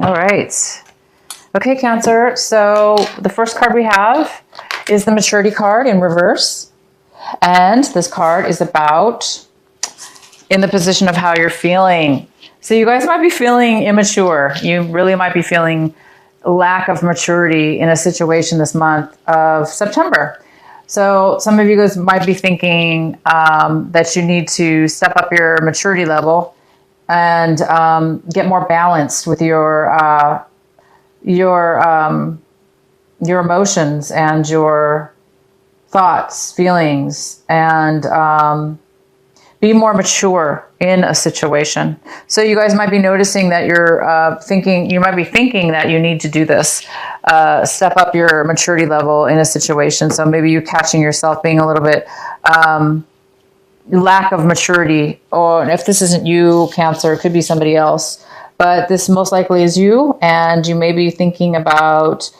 All right. Okay, Cancer. So the first card we have is the maturity card in reverse. And this card is about in the position of how you're feeling. So you guys might be feeling immature. You really might be feeling lack of maturity in a situation this month of September. So some of you guys might be thinking that you need to step up your maturity level and get more balanced with your emotions and your thoughts, feelings, and be more mature in a situation. So you guys might be noticing that you might be thinking that you need to do this, step up your maturity level in a situation. So maybe you're catching yourself being a little bit lack of maturity, or if this isn't you, Cancer, it could be somebody else, but this most likely is you, and you may be thinking about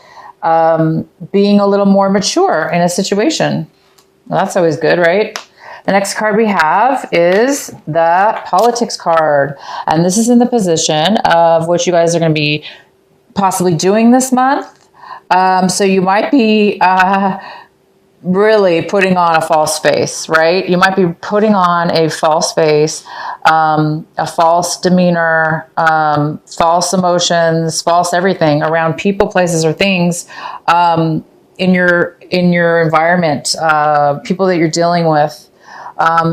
being a little more mature in a situation. Well, that's always good, right? The next card we have is the politics card, and this is in the position of what you guys are going to be possibly doing this month. So you might be really putting on a false face, right? You might be putting on a false face, a false demeanor, false emotions, false everything around people, places, or things in your environment, people that you're dealing with.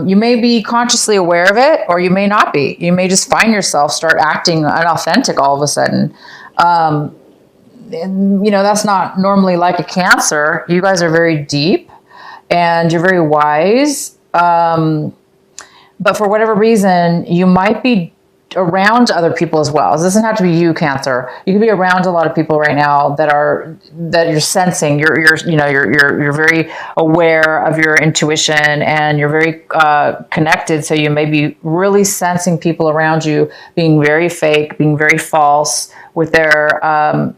You may be consciously aware of it, or you may not be. You may just find yourself start acting inauthentic all of a sudden. And, that's not normally like a Cancer. You guys are very deep and you're very wise. But for whatever reason, you might be around other people as well. It doesn't have to be you, Cancer. You could be around a lot of people right now that you're sensing. You're very aware of your intuition, and you're very connected. So you may be really sensing people around you being very fake, being very false with their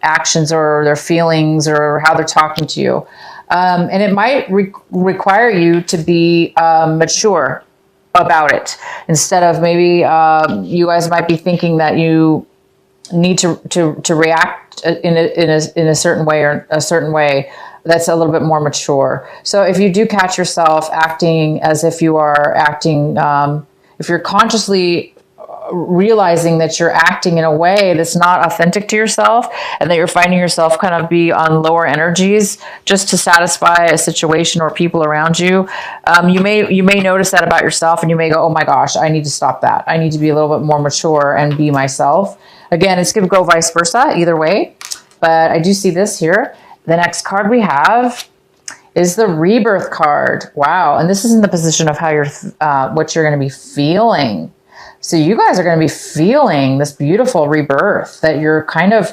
actions or their feelings or how they're talking to you. And it might require you to be mature about it, instead of maybe you guys might be thinking that you need to react in a certain way, or a certain way that's a little bit more mature. So if you do catch yourself acting as if you are acting, if you're consciously realizing that you're acting in a way that's not authentic to yourself, and that you're finding yourself kind of be on lower energies just to satisfy a situation or people around you, you may notice that about yourself, and you may go, oh my gosh, I need to stop that. I need to be a little bit more mature and be myself. Again, it's going to go vice versa either way, but I do see this here. The next card we have is the rebirth card. Wow. And this is in the position of how what you're going to be feeling. So you guys are going to be feeling this beautiful rebirth, that you're kind of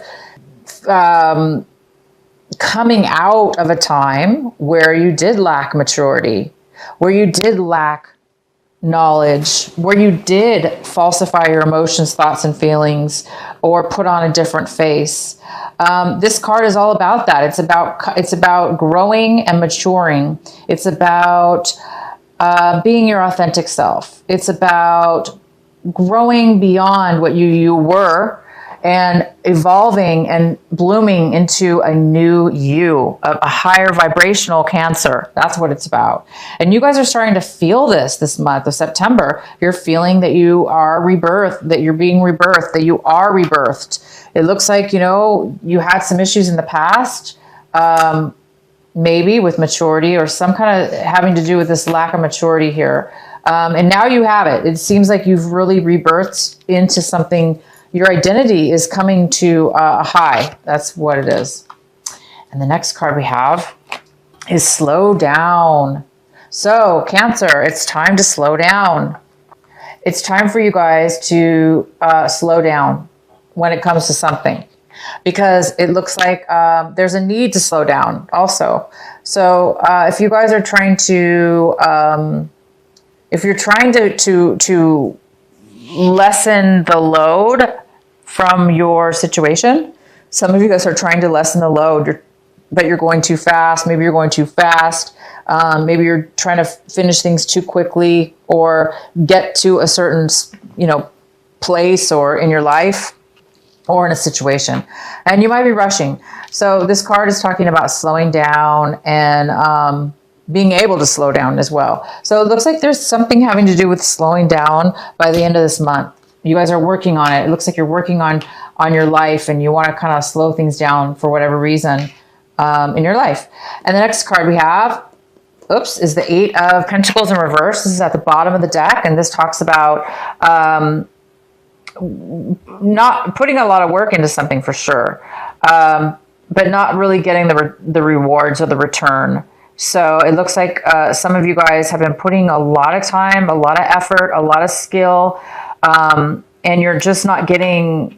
coming out of a time where you did lack maturity, where you did lack knowledge, where you did falsify your emotions, thoughts, and feelings, or put on a different face. This card is all about that. It's about growing and maturing. It's about being your authentic self. It's about growing beyond what you were and evolving and blooming into a new you, a higher vibrational Cancer. That's what it's about. And you guys are starting to feel this month of September. You're feeling that you are rebirthed, that you're being rebirthed, that you are rebirthed. It looks like, you had some issues in the past, maybe with maturity, or some kind of having to do with this lack of maturity here. And now you have it. It seems like you've really rebirthed into something. Your identity is coming to a high. That's what it is. And the next card we have is slow down. So Cancer, it's time to slow down. It's time for you guys to slow down when it comes to something, because it looks like there's a need to slow down also. So if you guys are trying to if you're trying to lessen the load from your situation, some of you guys are trying to lessen the load, but you're going too fast. Maybe you're going too fast. Maybe you're trying to finish things too quickly, or get to a certain, place or in your life. or in a situation, and you might be rushing. So this card is talking about slowing down and being able to slow down as well. So it looks like there's something having to do with slowing down by the end of this month. You guys are working on it. It looks like you're working on your life, and you want to kind of slow things down for whatever reason in your life. And the next card we have, is the Eight of Pentacles in reverse. This is at the bottom of the deck, and this talks about not putting a lot of work into something for sure, but not really getting the rewards or the return. So it looks like some of you guys have been putting a lot of time, a lot of effort, a lot of skill, and you're just not getting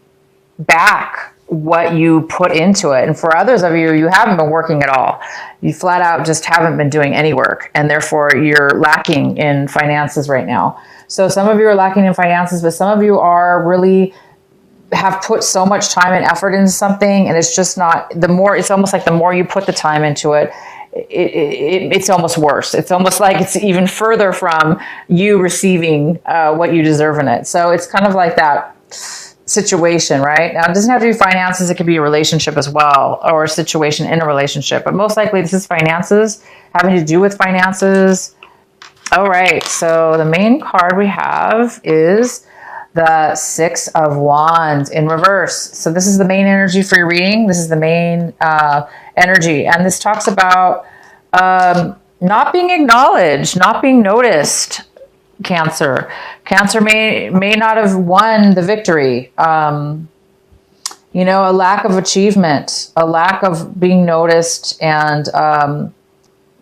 back what you put into it. And for others of you, you haven't been working at all. You flat out just haven't been doing any work, and therefore you're lacking in finances right now. So some of you are lacking in finances, but some of you are really have put so much time and effort into something, and it's just not, it's almost like the more you put the time into it, it's almost worse. It's almost like it's even further from you receiving what you deserve in it. So it's kind of like that situation, right? Now, it doesn't have to be finances. It could be a relationship as well, or a situation in a relationship. But most likely this is finances, having to do with finances. All right. So the main card we have is the Six of Wands in reverse. So this is the main energy for your reading. This is the main energy. And this talks about not being acknowledged, not being noticed. Cancer may not have won the victory. You know, a lack of achievement, a lack of being noticed, and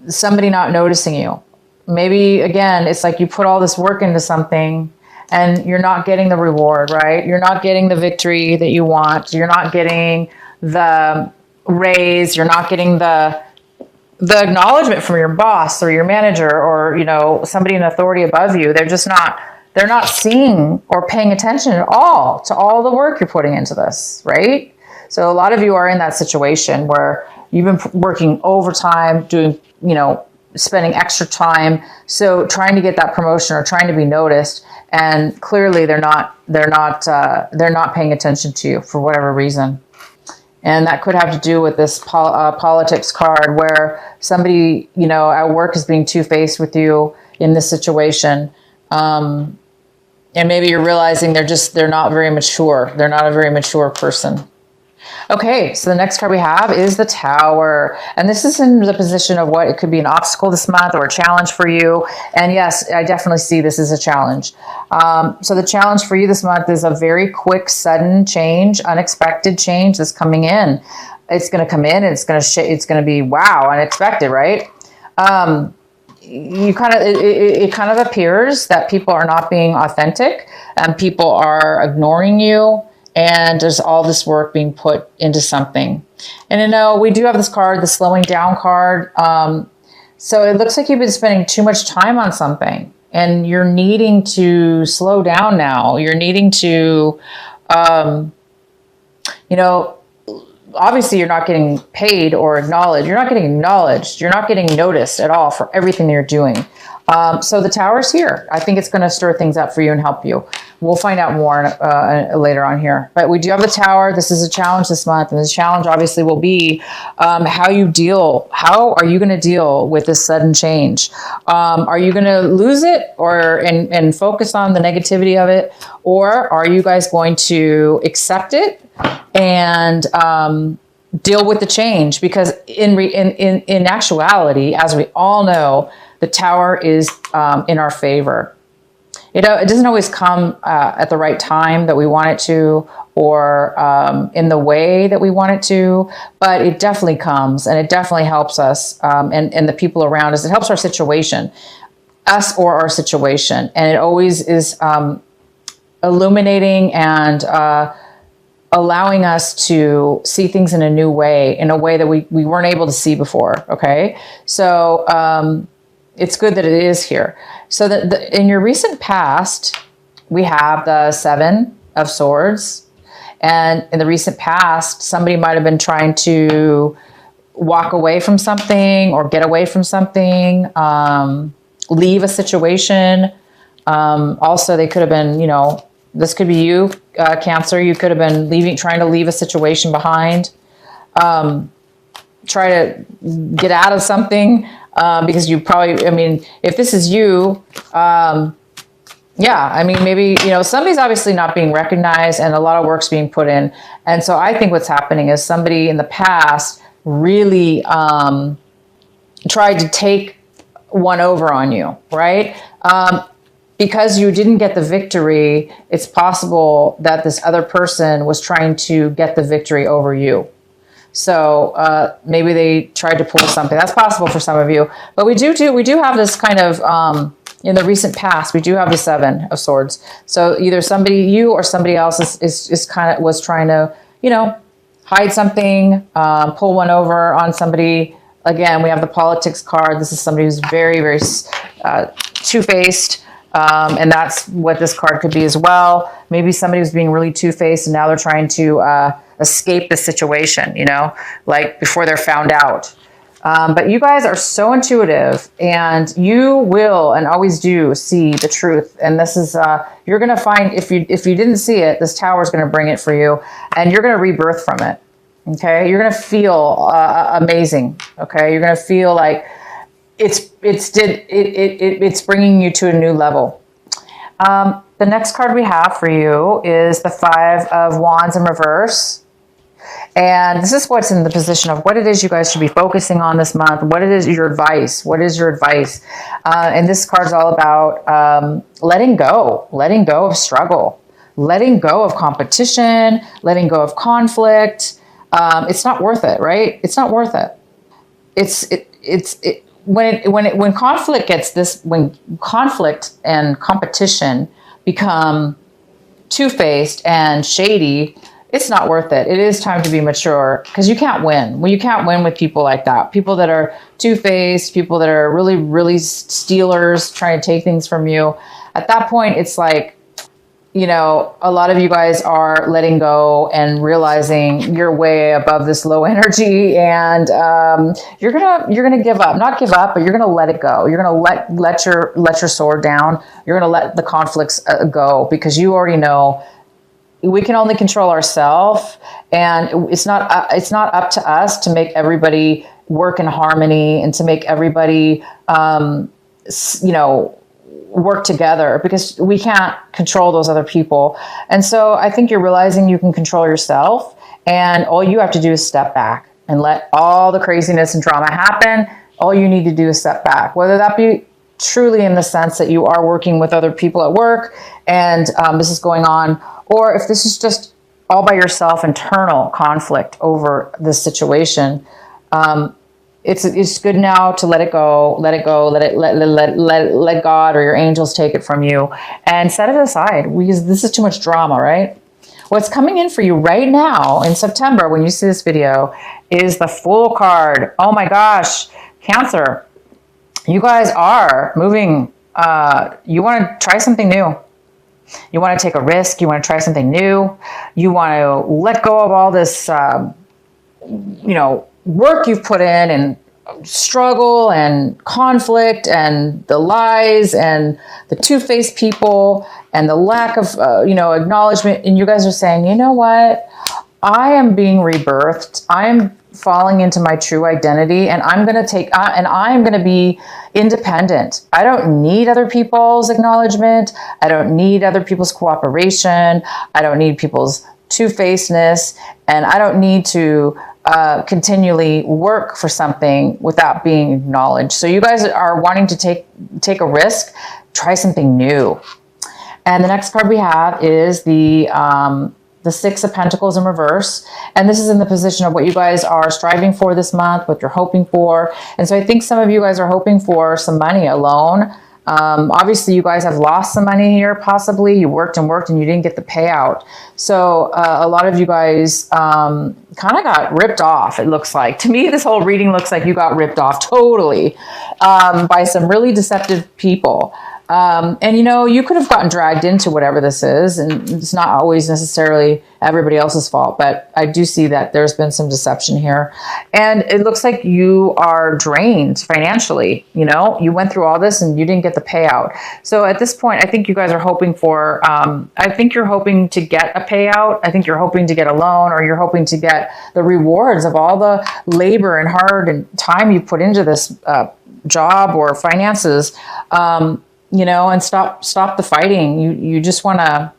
somebody not noticing you. Maybe, again, it's like you put all this work into something and you're not getting the reward, right? You're not getting the victory that you want. You're not getting the raise. You're not getting the acknowledgement from your boss or your manager or, you know, somebody in authority above you. They're not seeing or paying attention at all to all the work you're putting into this, right? So a lot of you are in that situation where you've been working overtime, doing, you know, spending extra time. So trying to get that promotion or trying to be noticed. And clearly they're not paying attention to you for whatever reason. And that could have to do with this politics card where somebody, you know, at work is being two-faced with you in this situation. And maybe you're realizing they're not very mature. They're not a very mature person. Okay, so the next card we have is the Tower. And this is in the position of what it could be an obstacle this month or a challenge for you. And yes, I definitely see this as a challenge. So the challenge for you this month is a very quick, sudden change, unexpected change that's coming in. It's going to come in and it's going to be, wow, unexpected, right? It kind of appears that people are not being authentic and people are ignoring you. And there's all this work being put into something. And you know, we do have this card, the slowing down card. So it looks like you've been spending too much time on something and you're needing to slow down now. You're needing to, you know, obviously you're not getting paid or acknowledged. You're not getting acknowledged. You're not getting noticed at all for everything that you're doing. So the Tower's here. I think it's going to stir things up for you and help you. We'll find out more later on here. But we do have the Tower. This is a challenge this month. And the challenge obviously will be how are you going to deal with this sudden change? Are you going to lose it and focus on the negativity of it? Or are you guys going to accept it and deal with the change? Because in actuality, as we all know, the Tower is in our favor. It doesn't always come at the right time that we want it to, or in the way that we want it to, but it definitely comes and it definitely helps us and the people around us. It helps our situation, us or our situation. And it always is illuminating and allowing us to see things in a new way, in a way that we weren't able to see before, okay? So it's good that it is here. So in your recent past, we have the Seven of Swords. And in the recent past, somebody might have been trying to walk away from something or get away from something, leave a situation. Also, they could have been, you know, This could be you, Cancer. You could have been trying to leave a situation behind. Try to get out of something because you probably, I mean, if this is you, yeah, I mean, maybe, you know, somebody's obviously not being recognized and a lot of work's being put in. And so I think what's happening is somebody in the past really tried to take one over on you, right? Because you didn't get the victory, it's possible that this other person was trying to get the victory over you. So maybe they tried to pull something. That's possible for some of you. But we do have this kind of, in the recent past, we do have the 7 of Swords. So either you or somebody else was trying to, you know, hide something, pull one over on somebody. Again, we have the politics card. This is somebody who's very, very two-faced. And that's what this card could be as well. Maybe somebody was being really two-faced and now they're trying to escape the situation, you know, like before they're found out. But you guys are so intuitive and you will and always do see the truth. And this is, you're going to find, if you didn't see it, this tower is going to bring it for you and you're going to rebirth from it. Okay. You're going to feel amazing. Okay. You're going to feel like it's bringing you to a new level. The next card we have for you is the 5 of Wands in reverse. And this is what's in the position of what it is you guys should be focusing on this month. What it is your advice. What is your advice? And this card is all about letting go of struggle, letting go of competition, letting go of conflict. It's not worth it, right? It's not worth it. When conflict and competition become two-faced and shady, it's not worth it. It is time to be mature because you can't win. Well, you can't win with people like that. People that are two-faced, people that are really, really stealers, trying to take things from you. At that point, it's like, you know, a lot of you guys are letting go and realizing you're way above this low energy and you're gonna give up. Not give up, but you're gonna let it go. You're gonna let your sword down. You're gonna let the conflicts go because you already know we can only control ourselves, and it's not up to us to make everybody work in harmony and to make everybody, you know, work together because we can't control those other people. And so I think you're realizing you can control yourself, and all you have to do is step back and let all the craziness and drama happen. All you need to do is step back, whether that be truly in the sense that you are working with other people at work and this is going on, or if this is just all by yourself, internal conflict over this situation. It's good now to let God or your angels take it from you and set it aside because this is too much drama, right? What's coming in for you right now in September when you see this video is the Fool card. Oh my gosh, Cancer, you guys are moving. You want to try something new. You want to take a risk. You want to try something new. You want to let go of all this, you know, work you've put in and struggle and conflict and the lies and the two-faced people and the lack of, you know, acknowledgement. And you guys are saying, you know what? I am being rebirthed. I'm falling into my true identity and I'm going to be independent. I don't need other people's acknowledgement. I don't need other people's cooperation. I don't need people's two-facedness, and I don't need to continually work for something without being acknowledged. So you guys are wanting to take a risk, try something new. And the next card we have is the 6 of Pentacles in reverse. And this is in the position of what you guys are striving for this month, what you're hoping for. And so I think some of you guys are hoping for some money, a loan. Obviously, you guys have lost some money here, possibly. You worked and worked and you didn't get the payout. So a lot of you guys kind of got ripped off, it looks like. To me, this whole reading looks like you got ripped off totally by some really deceptive people. And you could have gotten dragged into whatever this is, and it's not always necessarily everybody else's fault, but I do see that there's been some deception here. And it looks like you are drained financially. You went through all this and you didn't get the payout. So at this point, I think you guys are hoping for, I think you're hoping to get a payout. I think you're hoping to get a loan, or you're hoping to get the rewards of all the labor and hard and time you put into this job or finances. And stop the fighting. You just want to,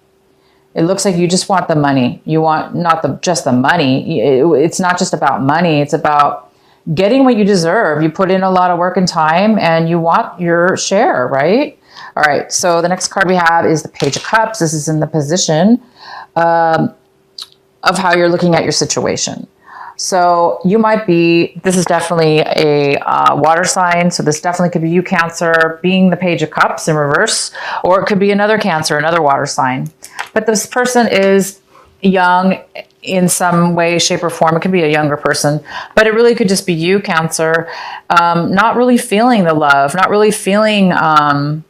it looks like you just want the money. You want not just the money. It's not just about money. It's about getting what you deserve. You put in a lot of work and time and you want your share, right? All right. So the next card we have is the Page of Cups. This is in the position of how you're looking at your situation. So you might be, this is definitely a water sign. So this definitely could be you, Cancer, being the Page of Cups in reverse, or it could be another Cancer, another water sign. But this person is young in some way, shape, or form. It could be a younger person, but it really could just be you, Cancer, not really feeling the love, not really feeling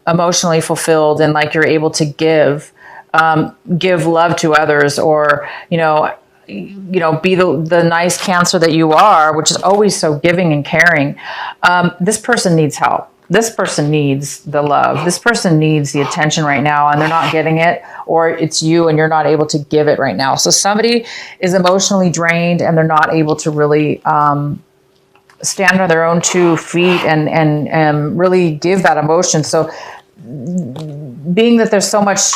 emotionally fulfilled and like you're able to give love to others, or, be the nice Cancer that you are, which is always so giving and caring. This person needs help. This person needs the love. This person needs the attention right now, and they're not getting it, or it's you and you're not able to give it right now. So somebody is emotionally drained and they're not able to really stand on their own 2 feet and really give that emotion. So being that there's so much,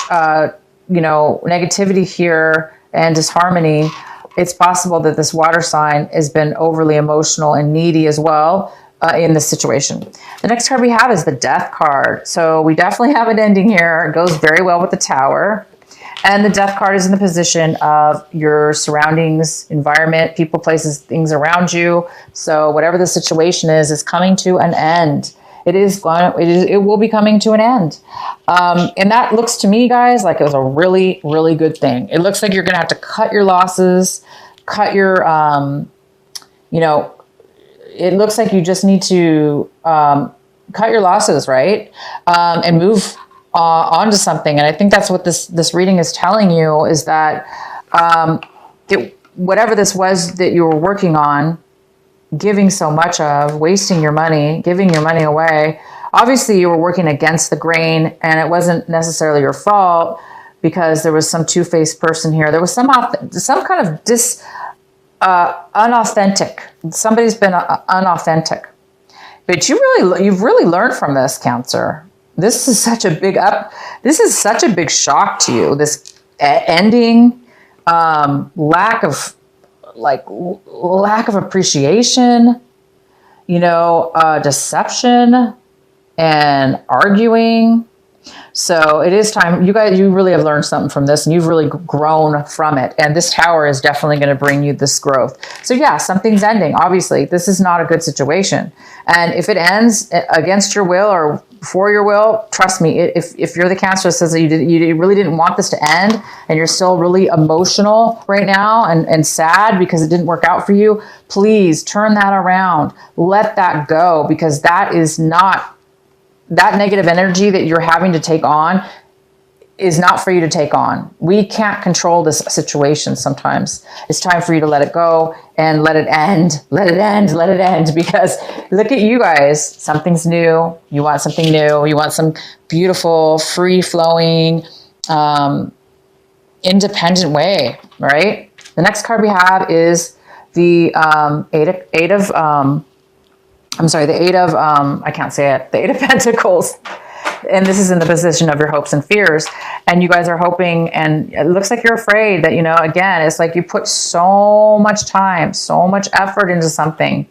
negativity here and disharmony, it's possible that this water sign has been overly emotional and needy as well in this situation. The next card we have is the Death card. So we definitely have an ending here. It goes very well with the Tower. And the Death card is in the position of your surroundings, environment, people, places, things around you. So whatever the situation is coming to an end. It will be coming to an end. And that looks to me, guys, like it was a really, really good thing. It looks like you're going to have to cut your losses, cut your, it looks like you just need to cut your losses, right? And move on to something. And I think that's what this reading is telling you, is that whatever this was that you were working on, giving so much of, wasting your money, giving your money away. Obviously, you were working against the grain, and it wasn't necessarily your fault because there was some two-faced person here. There was some kind of unauthentic. Somebody's been unauthentic. But you've really learned from this, Cancer. This is such a big shock to you. This ending, lack of appreciation, deception and arguing. So it is time. You really have learned something from this, and you've really grown from it. And this Tower is definitely going to bring you this growth. So yeah, something's ending. Obviously, this is not a good situation. And if it ends against your will or for your will, trust me, if you're the Cancer that says that you really didn't want this to end, and you're still really emotional right now and sad because it didn't work out for you, please turn that around. Let that go, because that is not, that negative energy that you're having to take on is not for you to take on. We can't control this situation sometimes. It's time for you to let it go and let it end. Let it end. Let it end. Because look at you guys. Something's new. You want something new. You want some beautiful, free-flowing, independent way, right? The next card we have is the Eight of Pentacles. And this is in the position of your hopes and fears. And you guys are hoping, and it looks like you're afraid that, again, it's like you put so much time, so much effort into something.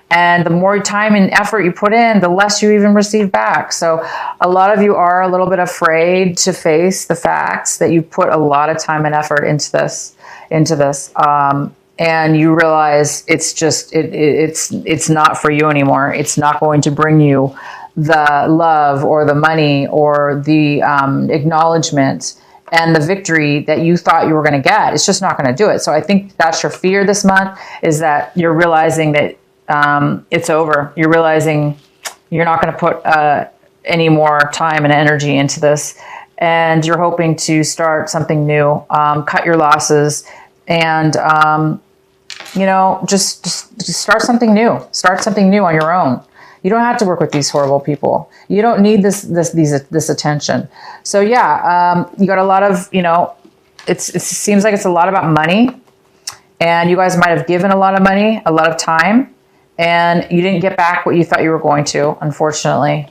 And the more time and effort you put in, the less you even receive back. So a lot of you are a little bit afraid to face the facts that you put a lot of time and effort into this. And you realize it's just, it's not for you anymore. It's not going to bring you the love or the money or the acknowledgement and the victory that you thought you were going to get. It's just not going to do it. So I think that's your fear this month, is that you're realizing that it's over. You're realizing you're not going to put any more time and energy into this, and you're hoping to start something new, cut your losses, and you know, just start something new. Start something new on your own. You don't have to work with these horrible people. You don't need this attention. So yeah, you got a lot of, you know, it seems like it's a lot about money, and you guys might have given a lot of money, a lot of time, and you didn't get back what you thought you were going to, unfortunately.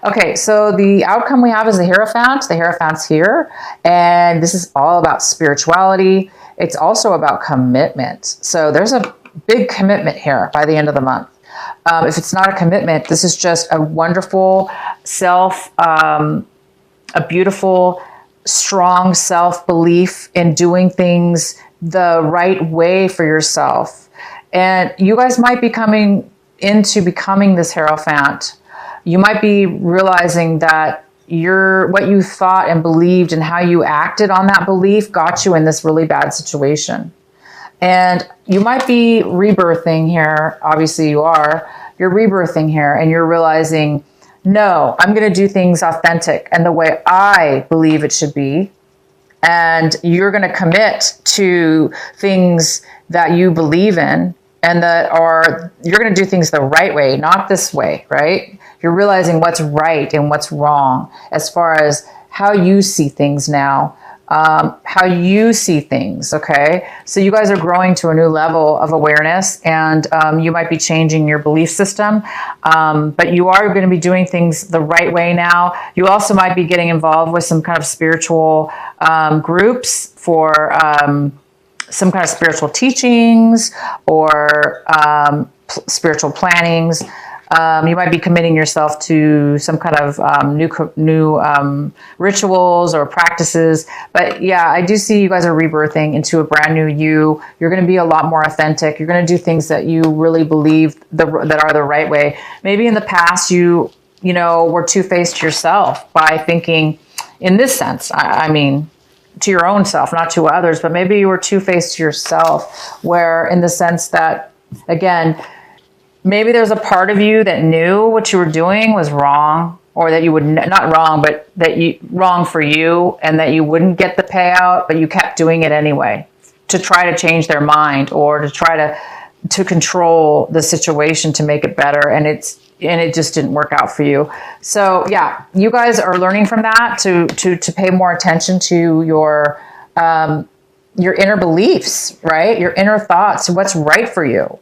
Okay, so the outcome we have is the Hierophant. The Hierophant's here, and this is all about spirituality. It's also about commitment. So there's a big commitment here by the end of the month. If it's not a commitment, this is just a wonderful a beautiful, strong self-belief in doing things the right way for yourself. And you guys might be coming into becoming this Hierophant. You might be realizing that what you thought and believed and how you acted on that belief got you in this really bad situation. And you might be rebirthing here. Obviously you are. You're rebirthing here, and you're realizing, no, I'm going to do things authentic and the way I believe it should be. And you're going to commit to things that you believe in, and you're going to do things the right way, not this way, right? You're realizing what's right and what's wrong as far as how you see things now, how you see things, okay? So you guys are growing to a new level of awareness, and you might be changing your belief system, but you are going to be doing things the right way now. You also might be getting involved with some kind of spiritual groups for some kind of spiritual teachings or spiritual plannings. You might be committing yourself to some kind of new rituals or practices. But yeah, I do see you guys are rebirthing into a brand new you. You're going to be a lot more authentic. You're going to do things that you really believe that are the right way. Maybe in the past you were two-faced to yourself by thinking, in this sense, I mean, to your own self, not to others, but maybe you were two-faced to yourself, where in the sense that, again, maybe there's a part of you that knew what you were doing was wrong, or that you would, not wrong, but wrong for you, and that you wouldn't get the payout, but you kept doing it anyway to try to change their mind, or to try to control the situation to make it better. And it just didn't work out for you. So yeah, you guys are learning from that to pay more attention to your inner beliefs, right? Your inner thoughts, what's right for you.